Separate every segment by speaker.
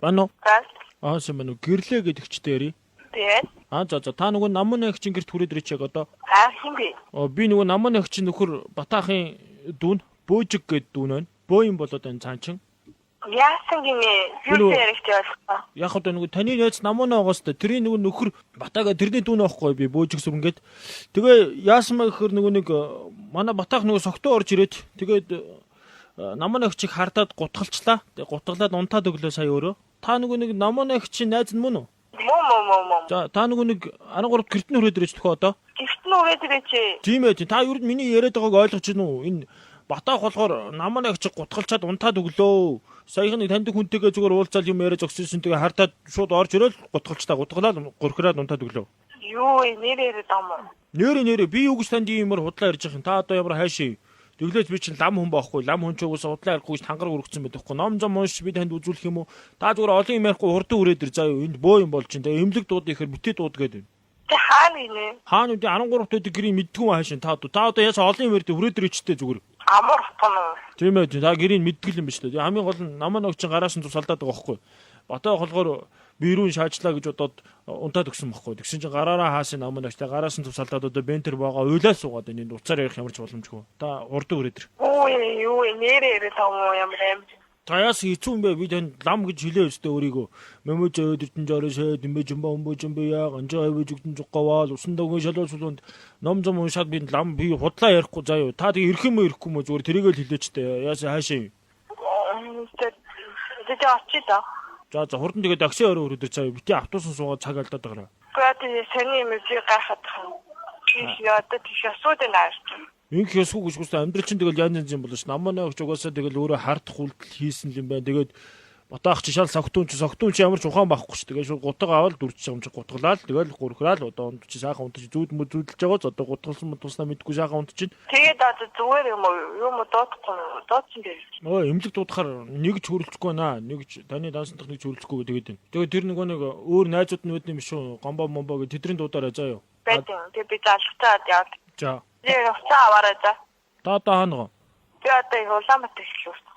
Speaker 1: Байна уу?
Speaker 2: За.
Speaker 1: Сайн байна уу? Гэрлээ гэдэг чтэй ярий.
Speaker 2: Тэгээд.
Speaker 1: За та нөгөө намын агчин гэрт хүрээд ирэх яг одоо.
Speaker 2: Хин бэ?
Speaker 1: Би нөгөө намын агчин нөхөр Батаахын дүүн Бөөжиг гэдэг дүүн байна. Бөө юм болоод энэ цаанчин.
Speaker 2: Яасан гинэ? Юу ярьж байгаа?
Speaker 1: Яг одоо нөгөө таны найз намын агаас та тэрийн нөгөө нөхөр Батаага тэрний дүүн аахгүй би Бөөжиг сүрнгээд. Тэгээ яасан мэ гэхээр нөгөө нэг манай Батаах нөгөө согтоо орж ирээд тэгээд намын агчийг хардаад гутгалчлаа. Гутгалаад унтаад өглөө сая өөрөө. Та нөгөө нэг намын агчийн найз нь мөн үү?
Speaker 2: Мөн.
Speaker 1: За та нөгөө нэг 13-т гэрт нь хүрээд ирэж төхөө одоо.
Speaker 2: Гэрт нь хүрээд ирээч.
Speaker 1: Тийм ээ. Та юу миний яриад байгааг ойлгож байна уу? Энэ Батаах болохоор намын агчиг гутгалчаад унтаад өглөө. Саяхан нэг таньдаг хүнтэйгээ зүгээр уулзаал юм яриад өгсөн. Тэгээ хардаад шууд орж ирэл гутгалаад гурхираад унтаад өглөө.
Speaker 2: Юу нэрээр дам.
Speaker 1: Нэрээ би юу гэж танд юмар худлаа ярьж байгаа юм. Та одоо ямар хайшаа. Тэглээж би чинь лам хүн байхгүй. Лам хүн ч угаасаа худлаа ярихгүй тангар өргөцсөн байдаг хгүй. Ном зам унш би танд үзүүлэх юм уу? Та зүгээр олон юм ярихгүй хурдан үрээд ир заяа. Энд бөө юм болж чинь. Тэгээ эмнэлэг дууд ихээр битээ дууд гэдэг.
Speaker 2: Тэ хаана гинэ?
Speaker 1: Хаана үгүй 13 төдөг гэрийн мэддгүү хаашин та одоо ясаа олон юм ярьдээ үрээд ирчтэй зүгээр.
Speaker 2: Амар хатна.
Speaker 1: Тийм ээ. Та гэрийн мэдтгэл юм биш үү? Хамгийн гол нь намаа ногчин гараас нь тусалдаад байгаа байхгүй. Батаа холгоор бирүүн шаачлаа гэж бодоод унтаад өгсөн байхгүй. Тэгсэн чинь гараараа хаасын намаа ногчтой гараас нь тусалдаад одоо бентер байгаа уйлаа суугаад энэ уцаар ярих ямар ч боломжгүй. Та урд өрөөд ир.
Speaker 2: Юу нэрээр дам ямар юм.
Speaker 1: Таяас хэцүү юм бэ? Би танд лам гэж хэлээ өстэй өөрийгөө. Мөмөж өдөртөн жоросоо дэмбэ жимбэ яа ганжаа авиж өгдөн зуггаавал усандаггүй шалуусулунд ном зам уншаад би лам би худлаа ярихгүй заяа. Та тэг ирэх юм уу ирэхгүй мө зүгээр тэрийгэл хэлээчтэй. Яасан хаашаа.
Speaker 2: Тэ очиж та.
Speaker 1: За хурдан тэгээд такси өрөө өрөөдөр заяа. Бити автобусан суугаад цаг алдаад байгаа.
Speaker 2: Гэхдээ саний юм би гайхаад байна. Би одоо тийш асуудаг наас.
Speaker 1: Инх ясгүй гэж хүссэн амьдрал чинь тэгэл янз янз юм болно ш. Намаа өгч угаасаа тэгэл өөрөө хардах үйлдэл хийсэн юм байна. Тэгээд Батаах чи шал согтуун чи ямар ч ухаан байхгүй ш. Тэгээд шууд гутга аваад дүрчих юм чи гутгалаад тэгэл гурхраал одоо унд чи сайхан унтж зүүдэлж байгаа. Одоо гутгалсан туснаа мэдгүй сайхан унтж чинь. Тэгээд
Speaker 2: одоо зүгээр юм уу дуудсан дээр.
Speaker 1: Эмнэлэг дуудахаар нэг ч хөрөлцөхгүй наа. Нэг ч таны дансантах нэг ч хөрөлцөхгүй тэгээд. Тэгээд тэр нэг өөр найзууд нь үүдний юм шүү. Гомбо момбо гэ тэдрийн дуудаараа заа юу.
Speaker 2: Тэгээд би залхтаад яа.
Speaker 1: За.
Speaker 2: Тэгээ аваарай за.
Speaker 1: Та хаана гоо?
Speaker 2: Би одоо Улаанбаатар хэлээ.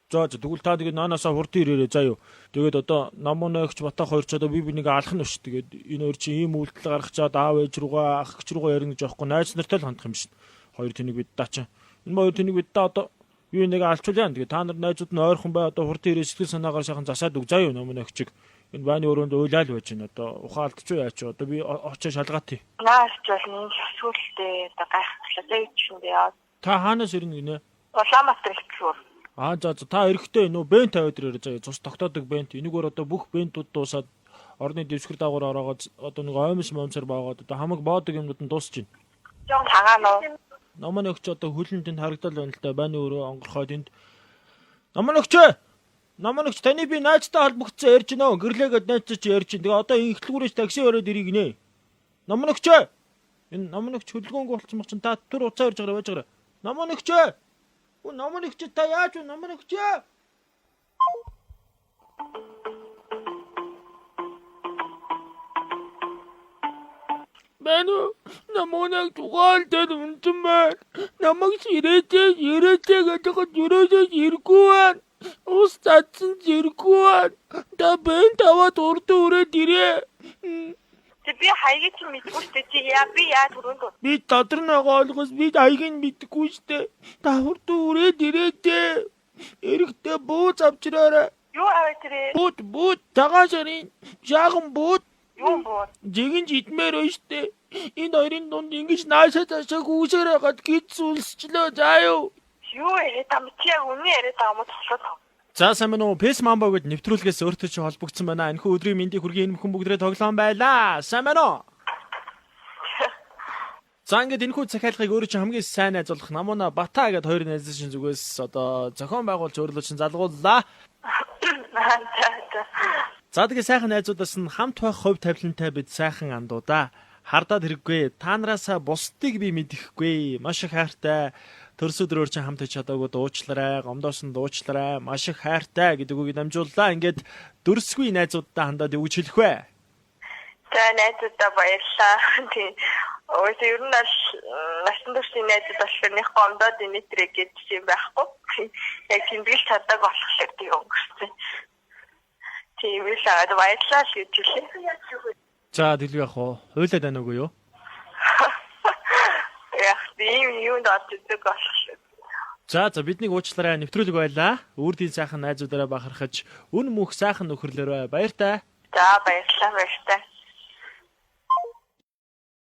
Speaker 1: За тэгвэл та тэгээд наанасаа хурдан ирээрээ заа юу. Тэгээд одоо намуунаагч Батаах хоёр ч одоо би нэг алах нь өш. Тэгээд энэ хоёр чи ийм үйлдэл гаргачаад аав ээж руугаа ах эгч руугаа ярина гэж аахгүй найз нартай л хандах юм шин. Хоёр тэнийг бид даа чи. Энэ хоёр тэнийг бид даа одоо юу нэг алчуулъя. Тэгээд та нар найзууд нь ойрхон бай одоо хурдан ирээ сэтгэл санаагаар сайхан засаад өг заа юу намуунаагчиг. Энэ байны өрөөнд уйлал байж байна одоо ухаалтч юу яач одоо би очоо шалгаатъя.
Speaker 2: Наач бол нэг сүултээ одоо гайхалтай юм яа.
Speaker 1: Та хаанаас ирнэ гинэ?
Speaker 2: Улаанбаатар хэлчихв.
Speaker 1: За та эрэхтэй нөө бент тавиад ирээ заа цус тогтоодог бент энэгээр одоо бүх бентүүд дуусаад орны дэвсгэр дагуур ороогоо одоо нэг оймс момсор баагаад одоо хамаг боодог юмнууд нь дуусч байна.
Speaker 2: Жон цагаан уу?
Speaker 1: Намын өгч одоо хөлөнд энд харагдал байна л да байны өрөө онгорхоод энд намын өгч таны би найзтай холбогдсон ярьж гинэ гэрлээгээд найзтай чи ярьж. Тэгээ одоо ихтлгүүрээс такси өрөөд ирээ гинэ. Намын өгч энэ намын өгч хөдөлгөөнгөө болчихсон баг чин та түр уцаа ярьж байгаа байж байгаа. Намын өгч намын өгч та яаж вэ намын өгч? Бэнүү намонаг тугаалдаад унтсан байна. Намайг ирээтэй гэдэг юрөөсөө ирэхгүй байна. Ус татсан ирэхгүй байна. Та бэн таваад урд өрөөд ирээ.
Speaker 2: Би хаяг чи мэдгүй шүү дээ. Яа би яа түрүүнд.
Speaker 1: Би доtor байгаа ойлгоос би хаягийг мэдгүй шүү дээ. Та урд өрөөд ирээтэй. Эрэхтэй бууз авчраарай.
Speaker 2: Юу аваад ирээ?
Speaker 1: Бууд тагаашарын жаахан бууд.
Speaker 2: Юу бууд?
Speaker 1: Жигэн жидмээр байна шүү дээ. Энэ хоёрын дунд ингэж наашаа таашаа гүйсээр хагаад гид сүлсчлөө заа юу.
Speaker 2: Юу яриад юм чи яг үнэн яриад байгаа юм тоглоод.
Speaker 1: За сайн байна уу? Пэс мамбо гэд нэвтрүүлгээс өөртөө чи холбогдсон байна. Энэхүү өдрийн мэндийг хүргэе энэ бүхэн бүгдээ тоглоом байлаа. Сайн байна уу? За ингээд энэхүү захиалгыг өөрөө чи хамгийн сайн найзуулах намуна Бата гэд хоёр найз шин зүгээс одоо зохион байгуулж өөрлөө чин залгууллаа. За тэгээ сайхан найзуудаас нь хамт байх хувь тавилантай бид сайхан андуудаа. Хардаад хэрэггүй. Та нараасаа бусдыг би мэдэхгүй. Маш их хайртай. Төрс өдрөөр чи хамт чадаагүй дуучлаарай, гомдоос нь дуучлаарай, маш их хайртай гэдэг үгийг дамжууллаа. Ингээд дөрсгүй найзуудтай хандаад юу гэж хэлэх вэ?
Speaker 2: За найзуудаа баярлалаа. Тийм. Өөс ер нь насан туршийн найзууд болохоор нэг гомдоод инээтрээ гэж юм байхгүй. Яг тэмдэглэж чаддаг болохоор тийм өнгөрсөн. Тийм үү шаад баярлалаа л гэж хэлээ.
Speaker 1: За дэлгүй яах вэ? Уйлаад байна уу юу?
Speaker 2: Яг тийм юунд очдог болох шүү.
Speaker 1: За биднийг уучлаарай, нэвтрүүлэг байлаа. Үрдийн сайхан найзуудаараа бахархаж үн мөнх сайхан нөхөрлөөрөө баяртай.
Speaker 2: За баярлалаа баяртай.